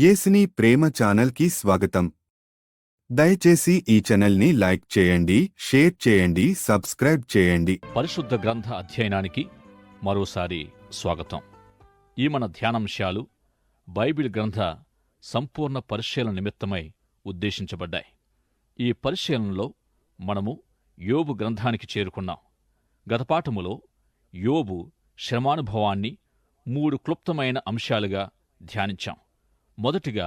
యేసుని ప్రేమ ఛానల్కి స్వాగతం. దయచేసి ఈ ఛానల్ని లైక్ చేయండి, షేర్ చేయండి, సబ్స్క్రైబ్ చేయండి. పరిశుద్ధ గ్రంథ అధ్యయనానికి మరోసారి స్వాగతం. ఈ మన ధ్యానాంశాలు బైబిల్ గ్రంథ సంపూర్ణ పరిశీలన నిమిత్తమై ఉద్దేశించబడ్డాయి. ఈ పరిశీలనలో మనము యోబు గ్రంథానికి చేరుకున్నాం. గత పాఠములో యోబు శ్రమానుభవాన్ని 3 క్లుప్తమైన అంశాలుగా ధ్యానించాం. మొదటిగా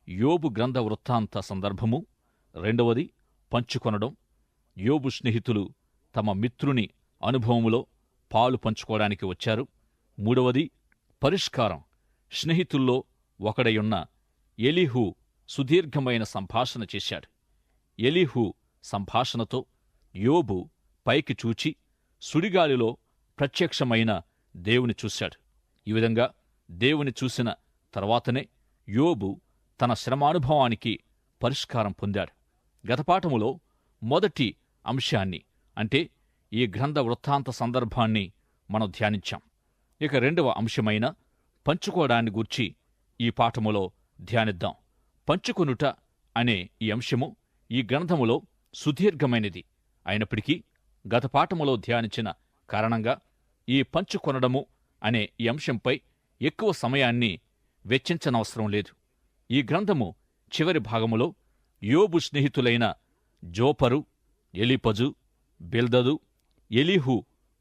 యోబు గ్రంథ వృత్తాంత సందర్భము, రెండవది పంచుకొనడం, యోబు స్నేహితులు తమ మిత్రుని అనుభవములో పాలు పంచుకోవడానికి వచ్చారు. మూడవది పరిష్కారం, స్నేహితుల్లో ఒకడయున్న ఎలీహు సుదీర్ఘమైన సంభాషణ చేశాడు. ఎలీహు సంభాషణతో యోబు పైకి చూచి సుడిగాలిలో ప్రత్యక్షమైన దేవుని చూశాడు. ఈ విధంగా దేవుని చూసిన తర్వాతనే యోబు తన శ్రమానుభవానికి పరిష్కారం పొందాడు. గతపాఠములో మొదటి అంశాన్ని, అంటే ఈ గ్రంథ వృత్తాంత సందర్భాన్ని మనం ధ్యానించాం. ఇక రెండవ అంశమైన పంచుకోవడాన్ని గూర్చి ఈ పాఠములో ధ్యానిద్దాం. పంచుకొనుట అనే ఈ అంశము ఈ గ్రంథములో సుదీర్ఘమైనది అయినప్పటికీ గత పాఠములో ధ్యానించిన కారణంగా ఈ పంచుకొనడము అనే ఈ అంశంపై ఎక్కువ సమయాన్ని వెచ్చించనవసరం లేదు. ఈ గ్రంథము చివరి భాగములో యోబు స్నేహితులైన జోపరు, ఎలీపజు, బిల్దదు, ఎలీహు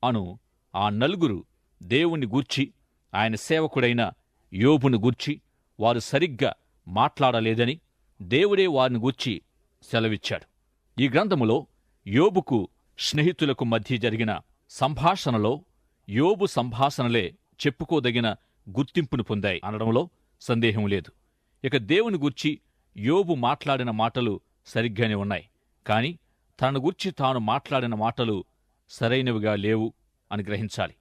అను ఆ నలుగురు దేవుని గూర్చి, ఆయన సేవకుడైన యోబును గూర్చి వారు సరిగ్గా మాట్లాడలేదని దేవుడే వారిని గూర్చి సెలవిచ్చాడు. ఈ గ్రంథములో యోబుకు స్నేహితులకు మధ్య జరిగిన సంభాషణలో యోబు సంభాషణలే చెప్పుకోదగిన గుర్తింపును పొందాయి అనడంలో సందేహం లేదు. ఇక దేవుని గూర్చి యోబు మాట్లాడిన మాటలు సరిగ్గానే ఉన్నాయి, కాని తనను గూర్చి తాను మాట్లాడిన మాటలు సరైనవిగా లేవు అని గ్రహించాలి.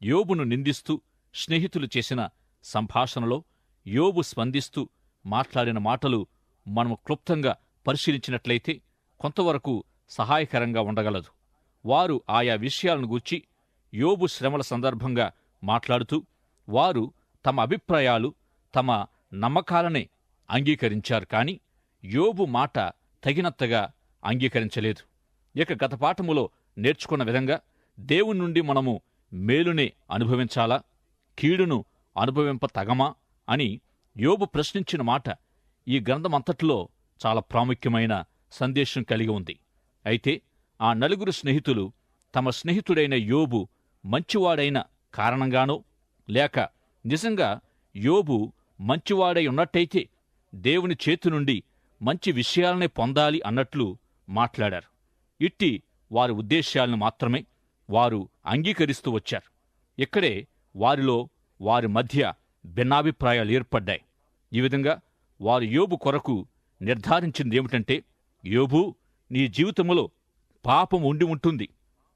యోబును నిందిస్తూ స్నేహితులు చేసిన సంభాషణలో యోబు స్పందిస్తూ మాట్లాడిన మాటలు మనము క్లుప్తంగా పరిశీలించినట్లయితే కొంతవరకు సహాయకరంగా ఉండగలదు. వారు ఆయా విషయాలను గూర్చి యోబు శ్రమల సందర్భంగా మాట్లాడుతూ వారు తమ అభిప్రాయాలు, తమ నమ్మకాలనే అంగీకరించారు, కాని యోబు మాట తగినంతగా అంగీకరించలేదు. ఇక గత పాఠములో నేర్చుకున్న విధంగా దేవుని నుండి మనము మేలునే అనుభవించాలా, కీడును అనుభవింప తగమా అని యోబు ప్రశ్నించిన మాట ఈ గ్రంథమంతటిలో చాలా ప్రాముఖ్యమైన సందేశం కలిగి ఉంది. అయితే ఆ నలుగురు స్నేహితులు తమ స్నేహితుడైన యోబు మంచివాడైన కారణంగానో, లేక నిజంగా యోబు మంచివాడై ఉన్నట్టయితే దేవుని చేతి నుండి మంచి విషయాలనే పొందాలి అన్నట్లు మాట్లాడారు. ఇట్టి వారి ఉద్దేశ్యాలను మాత్రమే వారు అంగీకరిస్తూ వచ్చారు. ఇక్కడే వారిలో వారి మధ్య భిన్నాభిప్రాయాలు ఏర్పడ్డాయి. ఈ విధంగా వారు యోబు కొరకు నిర్ధారించిందేమిటంటే, యోబూ, నీ జీవితంలో పాపం ఉండి ఉంటుంది.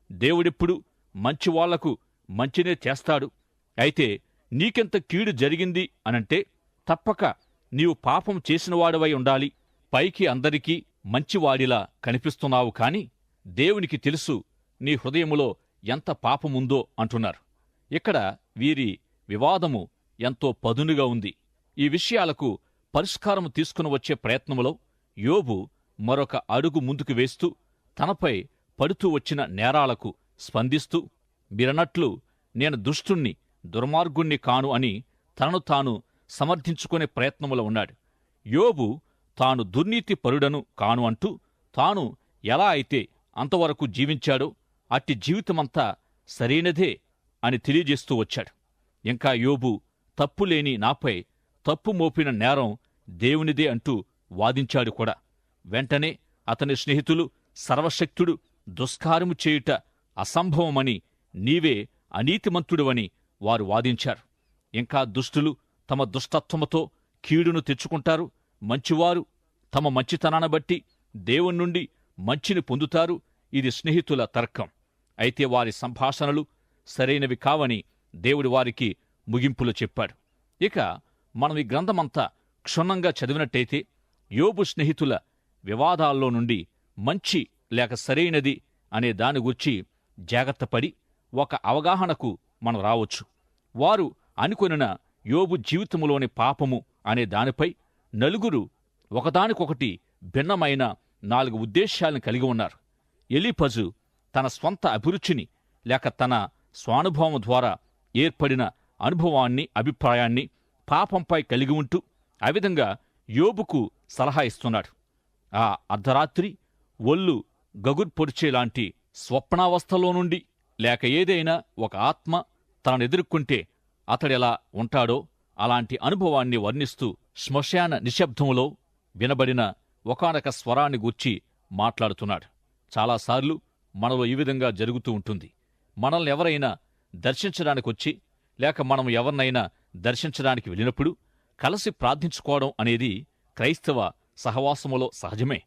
దేవుడెప్పుడు మంచివాళ్లకు మంచినే చేస్తాడు. అయితే నీకెంత కీడు జరిగింది అనంటే తప్పక నీవు పాపం చేసినవాడవై ఉండాలి. పైకి అందరికీ మంచివాడిలా కనిపిస్తున్నావు, కాని దేవునికి తెలుసు నీ హృదయములో ఎంత పాపముందో అంటున్నారు. ఇక్కడ వీరి వివాదము ఎంతో పదునుగా ఉంది. ఈ విషయాలకు పరిష్కారము తీసుకుని వచ్చే ప్రయత్నములో యోబు మరొక అడుగు ముందుకు వేస్తూ తనపై పడుతూ వచ్చిన నేరాలకు స్పందిస్తూ, మీరన్నట్లు నేను దుష్టుణ్ణి, దుర్మార్గుణ్ణి కాను అని తనను తాను సమర్థించుకునే ప్రయత్నములో ఉన్నాడు. యోబు తాను దుర్నీతి పరుడను కాను అంటూ తాను ఎలా అయితే అంతవరకు జీవించాడో అట్టి జీవితమంతా సరైనదే అని తెలియజేస్తూ వచ్చాడు. ఇంకా యోబు తప్పులేని నాపై తప్పు మోపిన నేరం దేవునిదే అంటూ వాదించాడు కూడా. వెంటనే అతని స్నేహితులు సర్వశక్తుడు దుష్కార్యము చేయుట అసంభవమని, నీవే అనీతిమంతుడువని వారు వాదించారు. ఇంకా దుష్టులు తమ దుష్టత్వముతో కీడును తెచ్చుకుంటారు, మంచివారు తమ మంచితనాన్ని బట్టి దేవుని నుండి మంచిని పొందుతారు. ఇది స్నేహితుల తర్కం. అయితే వారి సంభాషణలు సరైనవి కావని దేవుడి వారికి ముగింపులో చెప్పాడు. ఇక మనం ఈ గ్రంథమంతా క్షుణ్ణంగా చదివినట్టయితే యోబు స్నేహితుల వివాదాల్లో నుండి మంచి లేక సరైనది అనే దాని గురించి జాగ్రత్తపడి ఒక అవగాహనకు మనం రావచ్చు. వారు అనుకొనిన యోబు జీవితంలోని పాపము అనే దానిపై నలుగురు ఒకదానికొకటి భిన్నమైన 4 ఉద్దేశ్యాలను కలిగి ఉన్నారు. ఎలీఫజు తన స్వంత అభిరుచిని లేక తన స్వానుభవం ద్వారా ఏర్పడిన అనుభవాన్ని, అభిప్రాయాన్ని పాపంపై కలిగి ఉంటూ ఆ విధంగా యోబుకు సలహా ఇస్తున్నాడు. ఆ అర్ధరాత్రి ఒళ్ళు గగుర్పొడిచేలాంటి స్వప్నావస్థలో నుండి లేక ఏదైనా ఒక ఆత్మ తననెదుర్కొంటే అతడెలా ఉంటాడో అలాంటి అనుభవాన్ని వర్ణిస్తూ శ్మశాన నిశ్శబ్దంలో వినబడిన ఒకానొక స్వరాన్ని గూర్చి మాట్లాడుతున్నాడు. చాలాసార్లు మనలో ఈ విధంగా జరుగుతూ ఉంటుంది. మనల్ని ఎవరైనా దర్శించడానికొచ్చి లేక మనం ఎవరినైనా దర్శించడానికి వెళ్ళినప్పుడు కలిసి ప్రార్థించుకోవడం అనేది క్రైస్తవ సహవాసములో సహజమే.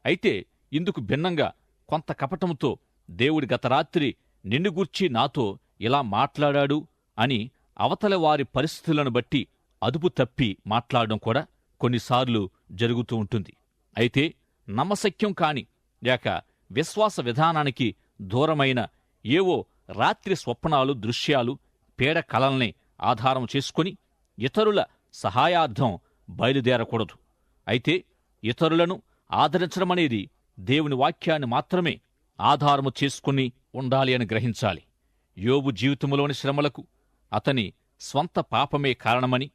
అయితే ఇందుకు భిన్నంగా కొంత కపటంతో దేవుడి గత రాత్రి నిన్ను గూర్చి నాతో ఇలా మాట్లాడాడు అని అవతలి వారి పరిస్థితులను బట్టి అదుపు తప్పి మాట్లాడడం కూడా కొన్నిసార్లు జరుగుతూ ఉంటుంది. అయితే నమ్మశక్యం కాని లేక విశ్వాస విధానానికి దూరమైన ఏవో రాత్రి స్వప్నాలు, దృశ్యాలు, పీడ కలల్ని ఆధారం చేసుకుని ఇతరుల సహాయార్థం బయలుదేరకూడదు. అయితే ఇతరులను ఆదరించడమనేది దేవుని వాక్యాన్ని మాత్రమే ఆధారము చేసుకుని ఉండాలి అని గ్రహించాలి. యోబు జీవితంలోని శ్రమలకు అతని స్వంత పాపమే కారణమని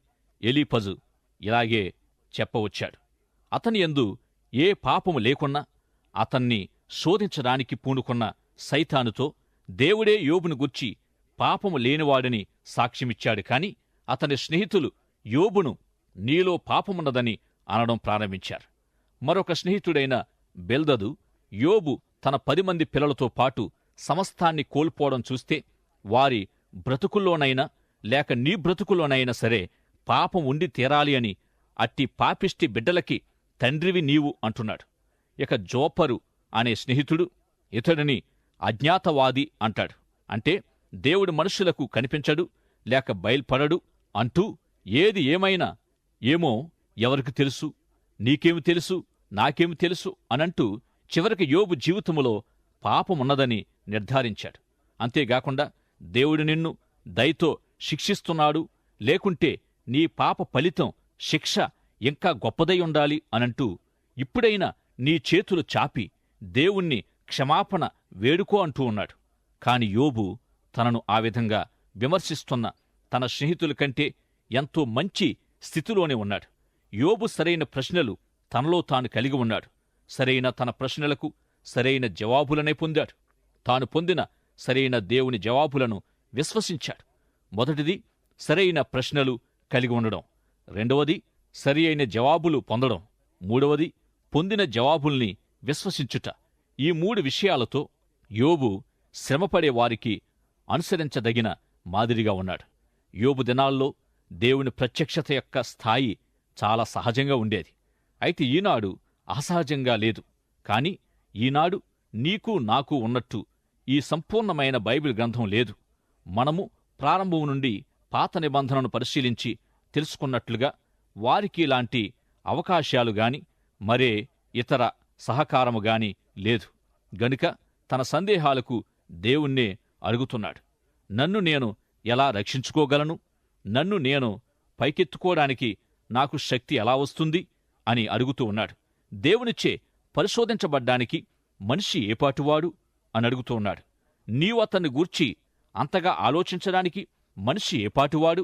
ఎలీఫజు ఇలాగే చెప్పవచ్చాడు. అతని యందు ఏ పాపము లేకున్నా అతన్ని శోధించడానికి పూనుకున్న సైతానుతో దేవుడే యోబును గూర్చి పాపము లేనివాడని సాక్ష్యమిచ్చాడు. కాని అతని స్నేహితులు యోబును నీలో పాపమున్నదని అనడం ప్రారంభించారు. మరొక స్నేహితుడైన బెల్దదు యోబు తన 10 మంది పిల్లలతో పాటు సమస్తాన్ని కోల్పోవడం చూస్తే వారి బ్రతుకుల్లోనైనా లేక నీ బ్రతుకుల్లోనైనా సరే పాపం ఉండి తీరాలి అని అట్టి పాపిష్టి బిడ్డలకి తండ్రివి నీవు అంటున్నాడు. ఇక జోపరు అనే స్నేహితుడు ఇతడిని అజ్ఞాతవాది అంటాడు. అంటే దేవుడు మనుషులకు కనిపించడు లేక బయల్పడడు అంటూ ఏది ఏమైనా ఏమో ఎవరికి తెలుసు, నీకేమి తెలుసు, నాకేమి తెలుసు అనంటూ చివరికి యోబు జీవితములో పాపమున్నదని నిర్ధారించాడు. అంతేగాకుండా దేవుడు నిన్ను దయతో శిక్షిస్తున్నాడు, లేకుంటే నీ పాప ఫలితం శిక్ష ఇంకా గొప్పదై ఉండాలి అనంటూ ఇప్పుడైనా నీ చేతులు చాపి దేవుణ్ణి క్షమాపణ వేడుకో అంటూ ఉన్నాడు. కాని యోబు తనను ఆ విధంగా విమర్శిస్తున్న తన స్నేహితుల కంటే ఎంతో మంచి స్థితిలోనే ఉన్నాడు. యోబు సరైన ప్రశ్నలు తనలో తాను కలిగి ఉన్నాడు. సరైన తన ప్రశ్నలకు సరైన జవాబులనే పొందాడు. తాను పొందిన సరైన దేవుని జవాబులను విశ్వసించాడు. మొదటిది సరైన ప్రశ్నలు కలిగి ఉండడం, రెండవది సరి అయిన జవాబులు పొందడం, మూడవది పొందిన జవాబుల్ని విశ్వసించుట. ఈ 3 విషయాలతో యోబు శ్రమపడే వారికి అనుసరించదగిన మాదిరిగా ఉన్నాడు. యోబు దినాల్లో దేవుని ప్రత్యక్షత యొక్క స్థాయి చాలా సహజంగా ఉండేది. అయితే ఈనాడు అసహజంగా లేదు. కాని ఈనాడు నీకు నాకు ఉన్నట్టు ఈ సంపూర్ణమైన బైబిల్ గ్రంథం లేదు. మనము ప్రారంభం నుండి పాత నిబంధనను పరిశీలించి తెలుసుకున్నట్లుగా వారికి ఇలాంటి అవకాశాలు గాని మరే ఇతర సహకారము గాని లేదు. గనుక తన సందేహాలకు దేవుణ్ణే అడుగుతున్నాడు. నన్ను నేను ఎలా రక్షించుకోగలను? నన్ను నేను పైకెత్తుకోవడానికి నాకు శక్తి ఎలా వస్తుంది అని అడుగుతూ ఉన్నాడు. దేవునిచే పరిశోధించబడ్డానికి మనిషి ఏపాటివాడు అని అడుగుతూ ఉన్నాడు. నీవు అతన్ని గూర్చి అంతగా ఆలోచించడానికి మనిషి ఏపాటివాడు?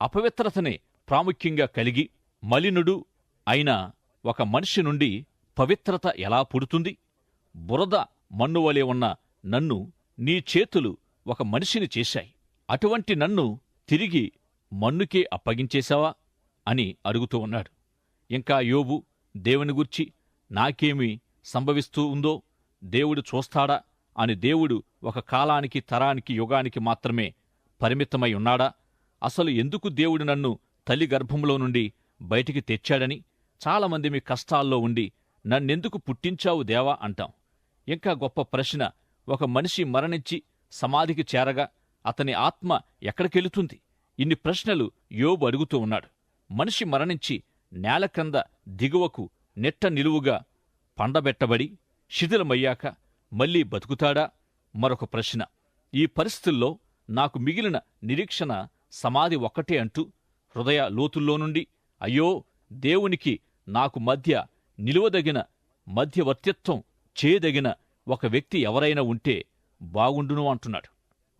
అపవిత్రతనే ప్రాముఖ్యంగా కలిగి మలినుడు అయిన ఒక మనిషి నుండి పవిత్రత ఎలా పుడుతుంది? బురద మన్నువలే ఉన్న నన్ను నీ చేతులు ఒక మనిషిని చేశాయి. అటువంటి నన్ను తిరిగి మన్నుకే అప్పగించేశావా అని అడుగుతూ ఉన్నాడు. ఇంకా యోబు దేవుని గూర్చి నాకేమి సంభవిస్తూ ఉందో దేవుడు చూస్తాడా అని దేవుడు ఒక కాలానికి, తరానికి, యుగానికి మాత్రమే పరిమితమై ఉన్నాడా? అసలు ఎందుకు దేవుడు నన్ను తల్లి గర్భంలో నుండి బయటికి తెచ్చాడని చాలామంది మీ కష్టాల్లో ఉండి నన్నెందుకు పుట్టించావు దేవా అంటాం. ఇంకా గొప్ప ప్రశ్న, ఒక మనిషి మరణించి సమాధికి చేరగా అతని ఆత్మ ఎక్కడికెళుతుంది? ఇన్ని ప్రశ్నలు యోబు అడుగుతూ ఉన్నాడు. మనిషి మరణించి నేల క్రింద దిగువకు నెట్ట నిలువుగా పండబెట్టబడి శిథిలమయ్యాక మళ్లీ బతుకుతాడా? మరొక ప్రశ్న. ఈ పరిస్థితుల్లో నాకు మిగిలిన నిరీక్షణ సమాధి ఒక్కటే అంటూ హృదయ లోతుల్లో నుండి అయ్యో దేవునికి నాకు మధ్య నిలువదగిన మధ్యవర్తిత్వం చేయదగిన ఒక వ్యక్తి ఎవరైనా ఉంటే బాగుండును అంటున్నాడు.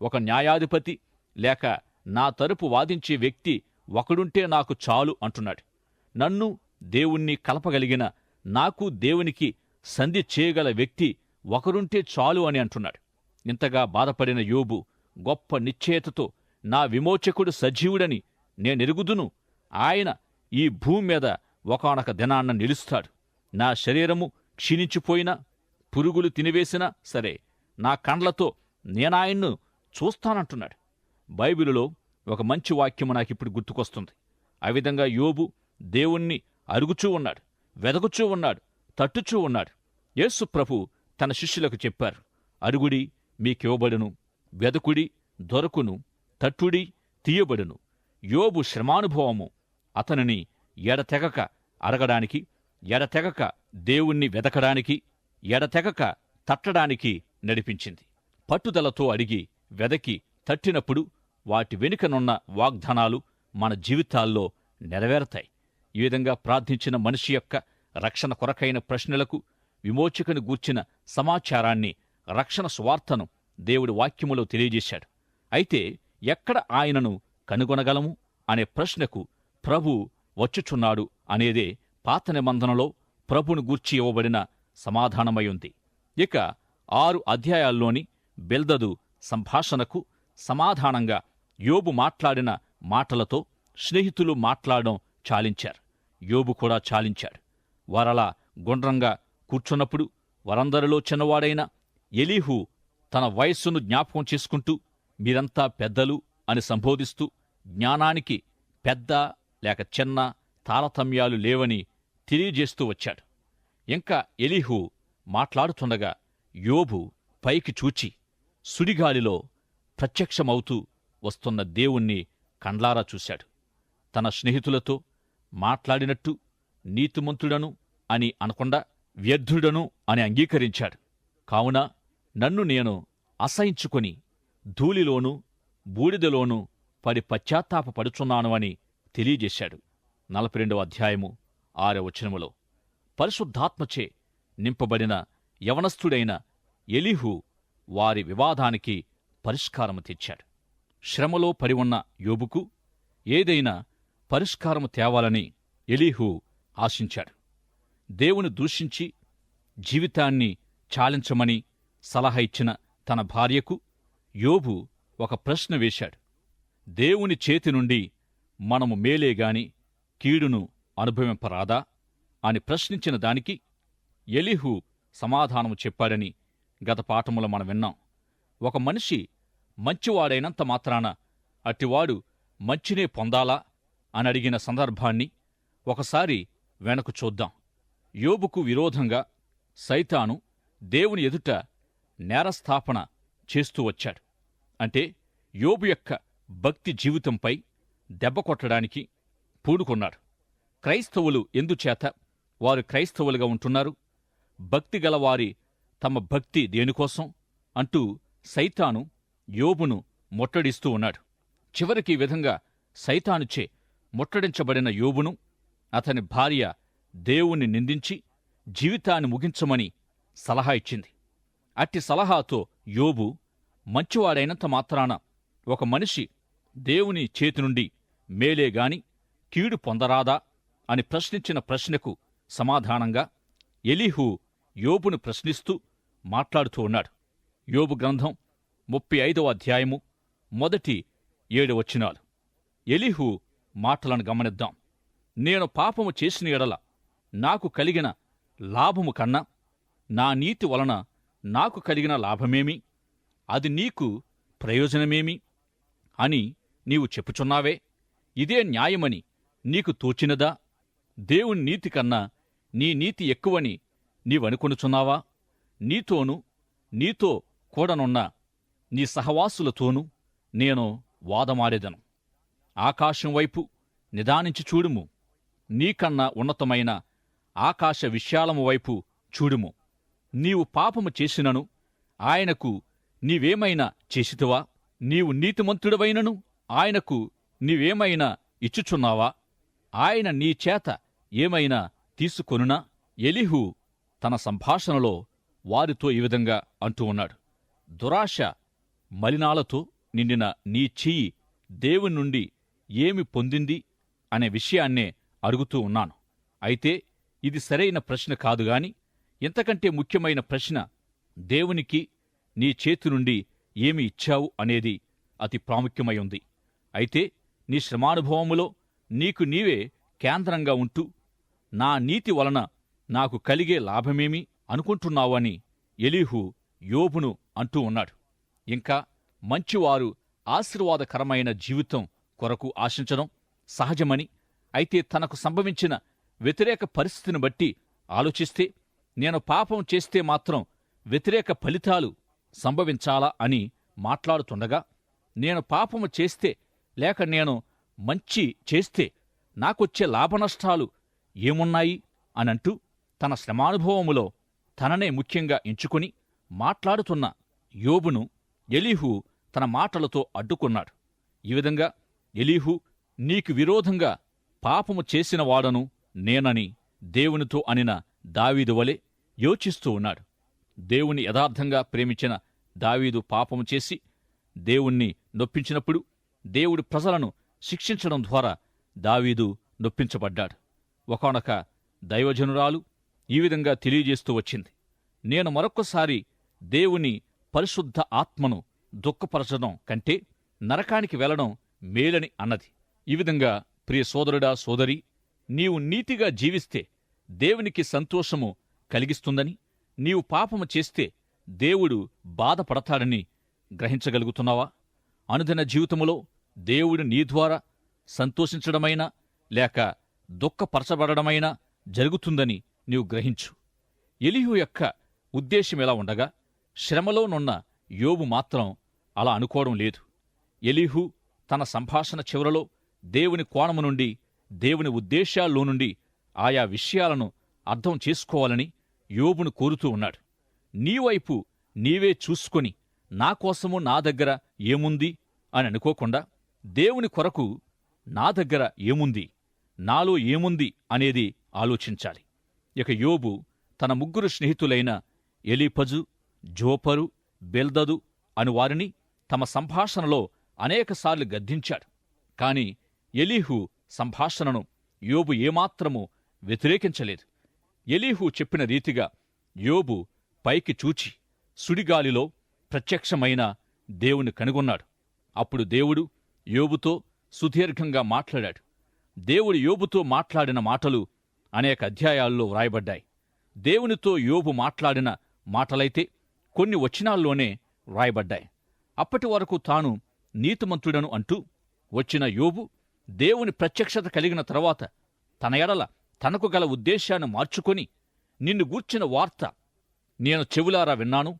ఒక న్యాయాధిపతి లేక నా తరపు వాదించే వ్యక్తి ఒకడుంటే నాకు చాలు అంటున్నాడు. నన్ను దేవుణ్ణి కలపగలిగిన, నాకు దేవునికి సంధి చేయగల వ్యక్తి ఒకరుంటే చాలు అని అంటున్నాడు. ఇంతగా బాధపడిన యోబు గొప్ప నిశ్చయతతో నా విమోచకుడు సజీవుడని నేనెరుగుదును, ఆయన ఈ భూమి మీద ఒకానొక దినాన్న నిలుస్తాడు. నా శరీరము క్షీణించిపోయినా, పురుగులు తినివేసినా సరే, నా కండ్లతో నేనాయన్ను చూస్తానంటున్నాడు. బైబిలులో ఒక మంచి వాక్యము నాకిప్పుడు గుర్తుకొస్తుంది. ఆ విధంగా యోబు దేవుణ్ణి అరుగుచూ ఉన్నాడు, వెదకుచూ ఉన్నాడు, తట్టుచూ ఉన్నాడు. యేసు ప్రభు తన శిష్యులకు చెప్పారు, అరుగుడి మీకివ్వబడును, వెదకుడి దొరకును, తట్టుడి తీయబడును. యోబు శ్రమానుభవము అతనిని ఎడతెగక అడగడానికి, ఎడతెగక దేవుణ్ణి వెదకడానికి, ఎడతెగక తట్టడానికి నడిపించింది. పట్టుదలతో అడిగి వెదకి తట్టినప్పుడు వాటి వెనుకనున్న వాగ్దానాలు మన జీవితాల్లో నెరవేరతాయి. ఈ విధంగా ప్రార్థించిన మనిషి యొక్క రక్షణ కొరకైన ప్రశ్నలకు విమోచకుని గూర్చిన సమాచారాన్ని, రక్షణ సువార్తను దేవుడి వాక్యములో తెలియజేశాడు. అయితే ఎక్కడ ఆయనను కనుగొనగలము అనే ప్రశ్నకు ప్రభు వచ్చుచున్నాడు అనేదే పాత నిబంధనలో ప్రభును గూర్చి ఇవ్వబడిన సమాధానమై ఉంది. ఇక 6 అధ్యాయాల్లోని బిల్దదు సంభాషణకు సమాధానంగా యోబు మాట్లాడిన మాటలతో స్నేహితులు మాట్లాడడం చాలించారు. యోబు కూడా చాలించాడు. వారలా గుండ్రంగా కూర్చున్నప్పుడు వారందరిలో చిన్నవాడైన ఎలీహు తన వయస్సును జ్ఞాపకం చేసుకుంటూ, మీరంతా పెద్దలు అని సంబోధిస్తూ, జ్ఞానానికి పెద్ద లేక చిన్న తారతమ్యాలు లేవని తెలియజేస్తూ వచ్చాడు. ఇంకా ఎలీహు మాట్లాడుతుండగా యోబు పైకి చూచి సుడిగాలిలో ప్రత్యక్షమవుతూ వస్తున్న దేవుణ్ణి కండ్లారా చూశాడు. తన స్నేహితులతో మాట్లాడినట్టు నీతిమంతుడను అని అనకుండా వ్యర్థుడను అని అంగీకరించాడు. కావున నన్ను నేను అసహించుకొని ధూళిలోనూ బూడిదలోనూ పడి పశ్చాత్తాపపడుచున్నాను అని తెలియజేశాడు. 42వ అధ్యాయము 6వ వచనములో పరిశుద్ధాత్మచే నింపబడిన యవనస్థుడైన ఎలీహు వారి వివాదానికి పరిష్కారము తెచ్చాడు. శ్రమలో పడి ఉన్న యోబుకు ఏదైనా పరిష్కారము తేవాలని ఎలీహు ఆశించాడు. దేవుని దూషించి జీవితాన్ని చాలించమని సలహా ఇచ్చిన తన భార్యకు యోబు ఒక ప్రశ్న వేశాడు. దేవుని చేతి నుండి మనము మేలేగాని కీడును అనుభవింపరాదా అని ప్రశ్నించిన దానికి ఎలీహు సమాధానము చెప్పాడని గత పాఠములో మనం విన్నాం. ఒక మనిషి మంచివాడైనంత మాత్రాన అట్టివాడు మంచినే పొందాలా అని అడిగిన సందర్భాన్ని ఒకసారి వెనక్కు చూద్దాం. యోబుకు విరోధంగా సైతాను దేవుని ఎదుట నేరస్థాపన చేస్తూ వచ్చాడు. అంటే యోబు యొక్క భక్తి జీవితంపై దెబ్బ కొట్టడానికి పూనుకున్నాడు. క్రైస్తవులు ఎందుచేత వారు క్రైస్తవులుగా ఉంటున్నారు, భక్తిగలవారి తమ భక్తి దేనికోసం అంటూ సైతాను యోబును ముట్టడిస్తూ ఉన్నాడు. చివరికి ఈ విధంగా సైతానుచే ముట్టడించబడిన యోబును అతని భార్య దేవుణ్ణి నిందించి జీవితాన్ని ముగించమని సలహా ఇచ్చింది. అట్టి సలహాతో యోబు మంచివాడైనంత మాత్రాన ఒక మనిషి దేవుని చేతి నుండి మేలేగాని కీడు పొందరాదా అని ప్రశ్నించిన ప్రశ్నకు సమాధానంగా ఎలీహు యోబును ప్రశ్నిస్తూ మాట్లాడుతూ ఉన్నాడు. యోబు గ్రంథం 35వ అధ్యాయము మొదటి 7 వచనాలు. ఎలీహు మాటలను గమనిద్దాం. నేను పాపము చేసిన ఎడల నాకు కలిగిన లాభము కన్నా నా నీతి వలన నాకు కలిగిన లాభమేమి, అది నీకు ప్రయోజనమేమి అని నీవు చెప్పుచున్నావే, ఇదే న్యాయమని నీకు తోచినదా? దేవుని నీతి కన్నా నీ నీతి ఎక్కువని నీవనుకొనుచున్నావా? నీతోనూ నీతో కూడనున్న నీ సహవాసులతోనూ నేను వాదమాడెదను. ఆకాశం వైపు నిదానించి చూడుము, నీకన్నా ఉన్నతమైన ఆకాశ విశాలము వైపు చూడుము. నీవు పాపము చేసినను ఆయనకు నీవేమైనా చేసితివా? నీవు నీతిమంతుడవైనను ఆయనకు నీవేమైనా ఇచ్చుచున్నావా? ఆయన నీ చేత ఏమైనా తీసుకొనునా? ఎలీహు తన సంభాషణలో వారితో ఈ విధంగా అంటూ ఉన్నాడు. దురాశ మలినాలతో నిండిన నీ చెయ్యి దేవుని నుండి ఏమి పొందింది అనే విషయాన్నే అడుగుతూ ఉన్నాను. అయితే ఇది సరైన ప్రశ్న కాదుగాని ఇంతకంటే ముఖ్యమైన ప్రశ్న, దేవునికి నీ చేతి నుండి ఏమి ఇచ్చావు అనేది అతి ప్రాముఖ్యమై ఉంది. అయితే నీ శ్రమానుభవములో నీకు నీవే కేంద్రంగా ఉంటూ నా నీతి వలన నాకు కలిగే లాభమేమి అనుకుంటున్నావని ఎలీహు యోబును అంటూ ఉన్నాడు. ఇంకా మంచివారు ఆశీర్వాదకరమైన జీవితం కొరకు ఆశించడం సహజమని, అయితే తనకు సంభవించిన వ్యతిరేక పరిస్థితిని బట్టి ఆలోచిస్తే నేను పాపం చేస్తే మాత్రం వ్యతిరేక ఫలితాలు సంభవించాలా అని మాట్లాడుతుండగా, నేను పాపము చేస్తే లేక నేను మంచి చేస్తే నాకొచ్చే లాభనష్టాలు ఏమున్నాయి అనంటూ తన శ్రమానుభవములో తననే ముఖ్యంగా ఎంచుకుని మాట్లాడుతున్న యోబును ఎలీహు తన మాటలతో అడ్డుకున్నాడు. ఈ విధంగా ఎలీహు నీకు విరోధంగా పాపము చేసినవాడను నేనని దేవునితో అనిన దావీదు వలె యోచిస్తూ ఉన్నాడు. దేవుని యథార్థంగా ప్రేమించిన దావీదు పాపము చేసి దేవుణ్ణి నొప్పించినప్పుడు దేవుడి ప్రజలను శిక్షించడం ద్వారా దావీదు నొప్పించబడ్డాడు. ఒకానొక దైవజనురాలు ఈ విధంగా తెలియజేస్తూ వచ్చింది, నేను మరొక్కసారి దేవుని పరిశుద్ధ ఆత్మను దుఃఖపరచడం కంటే నరకానికి వెళ్లడం మేలని అన్నది. ఈ విధంగా ప్రియ సోదరుడా సోదరి, నీవు నీతిగా జీవిస్తే దేవునికి సంతోషము కలిగిస్తుందని, నీవు పాపము చేస్తే దేవుడు బాధపడతాడని గ్రహించగలుగుతున్నావా? అనుదిన జీవితములో దేవుడు నీ ద్వారా సంతోషించడమైనా లేక దుఃఖపరచబడమైనా జరుగుతుందని నీవు గ్రహించు. ఎలీహు యొక్క ఉద్దేశమెలా ఉండగా శ్రమలోనున్న యోబు మాత్రం అలా అనుకోవడం లేదు. ఎలీహు తన సంభాషణ చివరలో దేవుని కోణము నుండి, దేవుని ఉద్దేశాల్లో నుండి ఆయా విషయాలను అర్థం చేసుకోవాలని యోబును కోరుతూ ఉన్నాడు. నీవైపు నీవే చూసుకొని నా కోసము నా దగ్గర ఏముంది అని అనుకోకుండా, దేవుని కొరకు నా దగ్గర ఏముంది, నాలో ఏముంది అనేది ఆలోచించాలి. ఇక యోబు తన ముగ్గురు స్నేహితులైన ఎలీఫజు, జోపరు, బెల్దదు అను వారిని తమ సంభాషణలో అనేకసార్లు గద్దించాడు. కాని ఎలీహు సంభాషణను యోబు ఏమాత్రమూ వ్యతిరేకించలేదు. ఎలీహు చెప్పిన రీతిగా యోబు పైకి చూచి సుడిగాలిలో ప్రత్యక్షమైన దేవుని కనుగొన్నాడు. అప్పుడు దేవుడు యోబుతో సుదీర్ఘంగా మాట్లాడాడు. దేవుడు యోబుతో మాట్లాడిన మాటలు అనేక అధ్యాయాల్లో వ్రాయబడ్డాయి. దేవునితో యోబు మాట్లాడిన మాటలైతే కొన్ని వచనాల్లోనే వ్రాయబడ్డాయి. అప్పటి వరకు తాను నీతిమంతుడను అంటూ వచ్చిన యోబు దేవుని ప్రత్యక్షత కలిగిన తర్వాత తన ఎడల తనకు గల ఉద్దేశాన్ని మార్చుకొని, నిన్ను గూర్చిన వార్త నేను చెవులారా విన్నాను,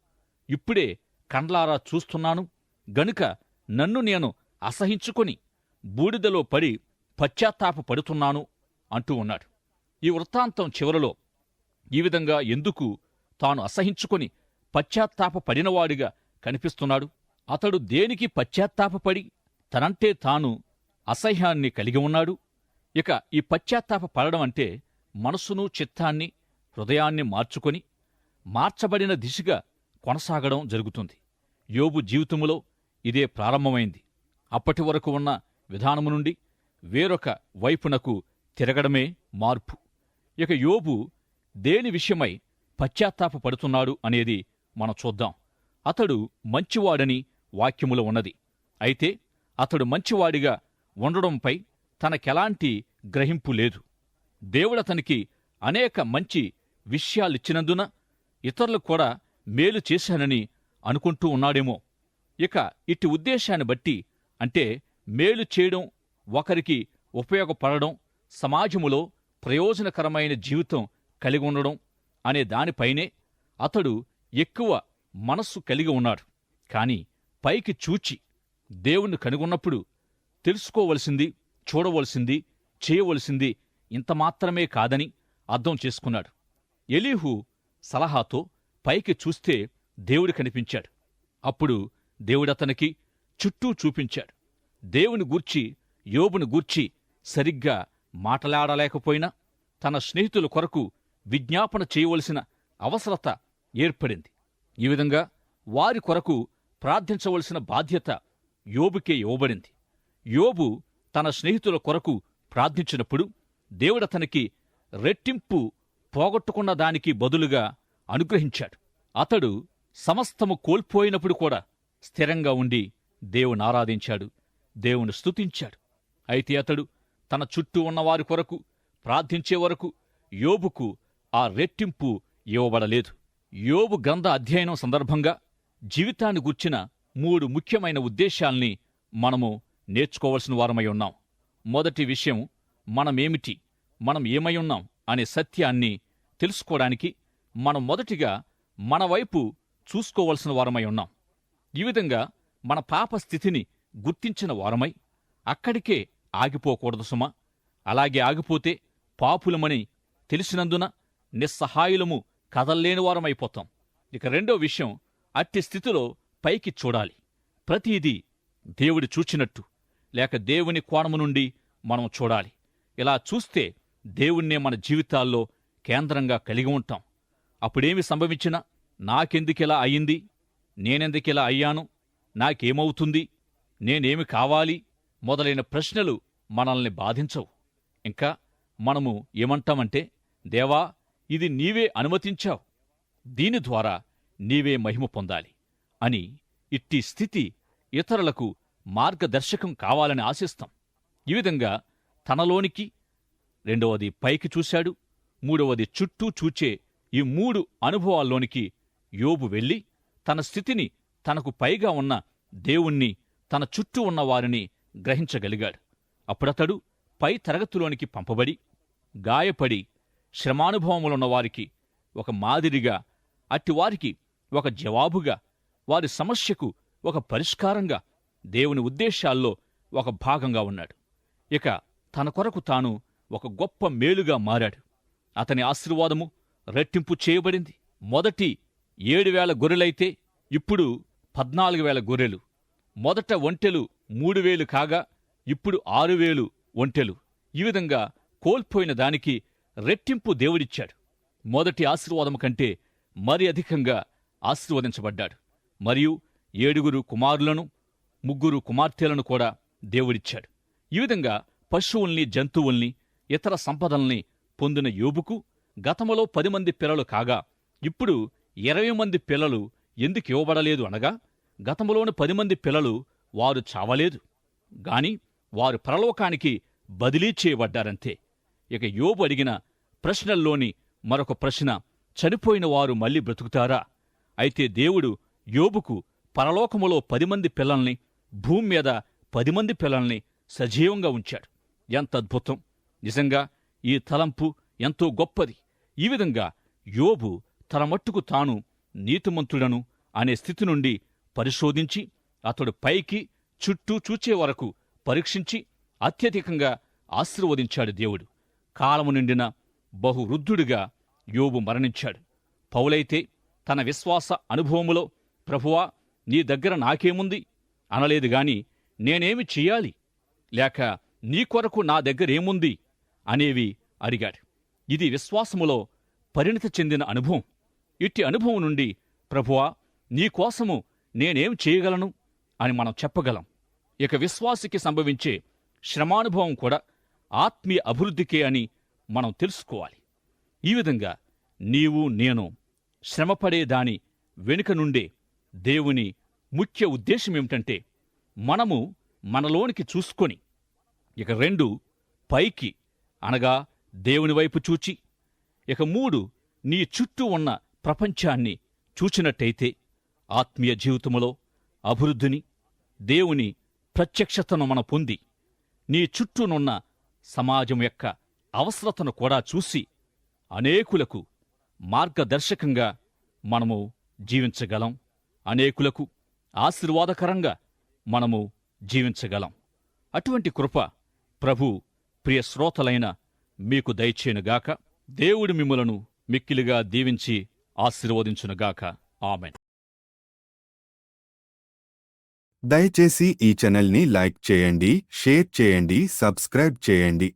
ఇప్పుడే కండ్లారా చూస్తున్నాను గనుక నన్ను నేను అసహించుకొని బూడిదలో పడి పశ్చాత్తాపపడుతున్నాను అంటూ ఉన్నాడు. ఈ వృత్తాంతం చివరలో ఈ విధంగా ఎందుకు తాను అసహించుకొని పశ్చాత్తాపపడినవాడిగా కనిపిస్తున్నాడు? అతడు దేనికి పశ్చాత్తాపపడి తనంటే తాను అసహ్యాన్ని కలిగి ఉన్నాడు? ఇక ఈ పశ్చాత్తాపపడడం అంటే మనసును, చిత్తాన్ని, హృదయాన్ని మార్చుకొని మార్చబడిన దిశగా కొనసాగడం జరుగుతుంది. యోబు జీవితములో ఇదే ప్రారంభమైంది. అప్పటి వరకు ఉన్న విధానము నుండి వేరొక వైపునకు తిరగడమే మార్పు. ఇక యోబు దేని విషయమై పశ్చాత్తాపపడుతున్నాడు అనేది మనం చూద్దాం. అతడు మంచివాడని వాక్యములో ఉన్నది. అయితే అతడు మంచివాడిగా ఉండడంపై తనకెలాంటి గ్రహింపు లేదు. దేవుడతనికి అనేక మంచి విషయాలిచ్చినందున ఇతరులకు కూడా మేలు చేశానని అనుకుంటూ ఉన్నాడేమో. ఇక ఇట్టి ఉద్దేశాన్ని బట్టి, అంటే మేలు చేయడం, ఒకరికి ఉపయోగపడడం, సమాజములో ప్రయోజనకరమైన జీవితం కలిగి ఉండడం అనే దానిపైనే అతడు ఎక్కువ మనస్సు కలిగి ఉన్నాడు. కాని పైకి చూచి దేవుణ్ణి కనుగొన్నప్పుడు తెలుసుకోవలసింది, చూడవలసింది, చేయవలసింది ఇంతమాత్రమే కాదని అర్థం చేసుకున్నాడు. ఎలీహు సలహాతో పైకి చూస్తే దేవుడు కనిపించాడు. అప్పుడు దేవుడతనికి చుట్టూ చూపించాడు. దేవుని గూర్చి, యోబుని గూర్చి సరిగ్గా మాట్లాడలేకపోయినా తన స్నేహితుల కొరకు విజ్ఞాపన చేయవలసిన అవసరత ఏర్పడింది. ఈ విధంగా వారి కొరకు ప్రార్థించవలసిన బాధ్యత యోబుకే ఇవ్వబడింది. యోబు తన స్నేహితుల కొరకు ప్రార్థించినప్పుడు దేవుడతనికి రెట్టింపు పోగొట్టుకున్న దానికి బదులుగా అనుగ్రహించాడు. అతడు సమస్తము కోల్పోయినప్పుడు కూడా స్థిరంగా ఉండి దేవుని ఆరాధించాడు, దేవుని స్తుతించాడు. అయితే అతడు తన చుట్టూ ఉన్నవారి కొరకు ప్రార్థించే వరకు యోబుకు ఆ రెట్టింపు ఇవ్వబడలేదు. యోబు గ్రంథ అధ్యయనం సందర్భంగా జీవితాన్ని గూర్చిన 3 ముఖ్యమైన ఉద్దేశాల్ని మనము నేర్చుకోవలసిన వారమై ఉన్నాం. మొదటి విషయం, మనమేమిటి, మనం ఏమై ఉన్నాం అనే సత్యాన్ని తెలుసుకోవడానికి మనం మొదటిగా మన వైపు చూసుకోవలసిన వారమై ఉన్నాం. ఈ విధంగా మన పాప స్థితిని గుర్తించిన వారమై అక్కడికే ఆగిపోకూడదు సుమా. అలాగే ఆగిపోతే పాపులమని తెలిసినందున నిస్సహాయులము, కదల్లేని వారమైపోతాం. ఇక రెండో విషయం, అట్టి స్థితిలో పైకి చూడాలి. ప్రతిదీ దేవుడి చూచినట్టు లేక దేవుని కోణము నుండి మనం చూడాలి. ఇలా చూస్తే దేవుణ్ణే మన జీవితాల్లో కేంద్రంగా కలిగి ఉంటాం. అప్పుడేమి సంభవించినా నాకెందుకిలా అయింది, నేనెందుకిలా అయ్యాను, నాకేమవుతుంది, నేనేమి కావాలి మొదలైన ప్రశ్నలు మనల్ని బాధించవు. ఇంకా మనము ఏమంటామంటే, దేవా, ఇది నీవే అనుమతించావు, దీని ద్వారా నీవే మహిమ పొందాలి అని ఇట్టి స్థితి ఇతరులకు మార్గదర్శకం కావాలని ఆశిస్తాం. ఈ విధంగా తనలోనికి, రెండవది పైకి చూశాడు, మూడవది చుట్టూ చూచే ఈ 3 అనుభవాల్లోనికి యోబు వెళ్ళి తన స్థితిని, తనకు పైగా ఉన్న దేవుణ్ణి, తన చుట్టూ ఉన్నవారిని గ్రహించగలిగాడు. అప్పుడతడు పై తరగతిలోనికి పంపబడి గాయపడి శ్రమానుభవములున్నవారికి ఒక మాదిరిగా, అట్టివారికి ఒక జవాబుగా, వారి సమస్యకు ఒక పరిష్కారంగా, దేవుని ఉద్దేశాల్లో ఒక భాగంగా ఉన్నాడు. ఇక తన కొరకు తాను ఒక గొప్ప మేలుగా మారాడు. అతని ఆశీర్వాదము రెట్టింపు చేయబడింది. మొదటి 7,000 గొర్రెలైతే ఇప్పుడు 14,000 గొర్రెలు. మొదట ఒంటెలు 3,000 కాగా ఇప్పుడు 6,000 ఒంటెలు. ఈ విధంగా కోల్పోయిన దానికి రెట్టింపు దేవుడిచ్చాడు. మొదటి ఆశీర్వాదము కంటే మరి అధికంగా ఆశీర్వదించబడ్డాడు. మరియు 7 కుమారులను 3 కుమార్తెలను కూడా దేవుడిచ్చాడు. ఈ విధంగా పశువుల్ని, జంతువుల్ని, ఇతర సంపదల్ని పొందిన యోబుకు గతములో 10 మంది పిల్లలు కాగా ఇప్పుడు 20 మంది పిల్లలు ఎందుకు ఇవ్వబడలేదు అనగా, గతములోని 10 మంది పిల్లలు వారు చావలేదు గాని వారు పరలోకానికి బదిలీ చేయబడ్డారంతే. ఇక యోబు అడిగిన ప్రశ్నల్లోని మరొక ప్రశ్న, చనిపోయిన వారు మళ్ళీ బ్రతుకుతారా? అయితే దేవుడు యోబుకు పరలోకములో 10 మంది పిల్లల్ని, భూమి మీద 10 మంది పిల్లల్ని సజీవంగా ఉంచాడు. ఎంత అద్భుతం! నిజంగా ఈ తలంపు ఎంతో గొప్పది. ఈ విధంగా యోబు తన మట్టుకు తాను నీతిమంతుడను అనే స్థితి నుండి పరిశోధించి, అతడు పైకి చుట్టూ చూచే వరకు పరీక్షించి అత్యధికంగా ఆశీర్వదించాడు దేవుడు. కాలము నిండిన బహువృద్ధుడిగా యోబు మరణించాడు. పౌలైతే తన విశ్వాస అనుభవములో, ప్రభువా, నీ దగ్గర నాకేముంది అనలేదు గాని, నేనేమి చెయ్యాలి లేక నీ కొరకు నా దగ్గరేముంది అనేవి అడిగాడు. ఇది విశ్వాసములో పరిణతి చెందిన అనుభవం. ఇట్టి అనుభవం నుండి, ప్రభువా, నీకోసము నేనేం చేయగలను అని మనం చెప్పగలం. ఇక విశ్వాసికి సంభవించే శ్రమానుభవం కూడా ఆత్మీయ అభివృద్ధికే అని మనం తెలుసుకోవాలి. ఈ విధంగా నీవు, నేను శ్రమపడేదాని వెనుక నుండే దేవుని ముఖ్య ఉద్దేశమేమిటంటే, మనము మనలోనికి చూసుకొని, ఇక 2 పైకి అనగా దేవుని వైపు చూచి, ఇక 3 నీ చుట్టూ ఉన్న ప్రపంచాన్ని చూచినట్టయితే ఆత్మీయ జీవితములో అభివృద్ధిని, దేవుని ప్రత్యక్షతను మనం పొంది, నీ చుట్టూనున్న సమాజం యొక్క అవసరతను కూడా చూసి అనేకులకు మార్గదర్శకంగా మనము జీవించగలం. అనేకులకు ఆశీర్వాదకరంగా మనము జీవించగలం. అటువంటి కృప ప్రభు ప్రియ శ్రోతలైన మీకు దయచేయునుగాక. దేవుడు మిమ్ములను మిక్కిలిగా దీవించి ఆశీర్వదించునుగాక. ఆమెన్. దయచేసి ఈ ఛానల్ని లైక్ చేయండి, షేర్ చేయండి, సబ్స్క్రైబ్ చేయండి.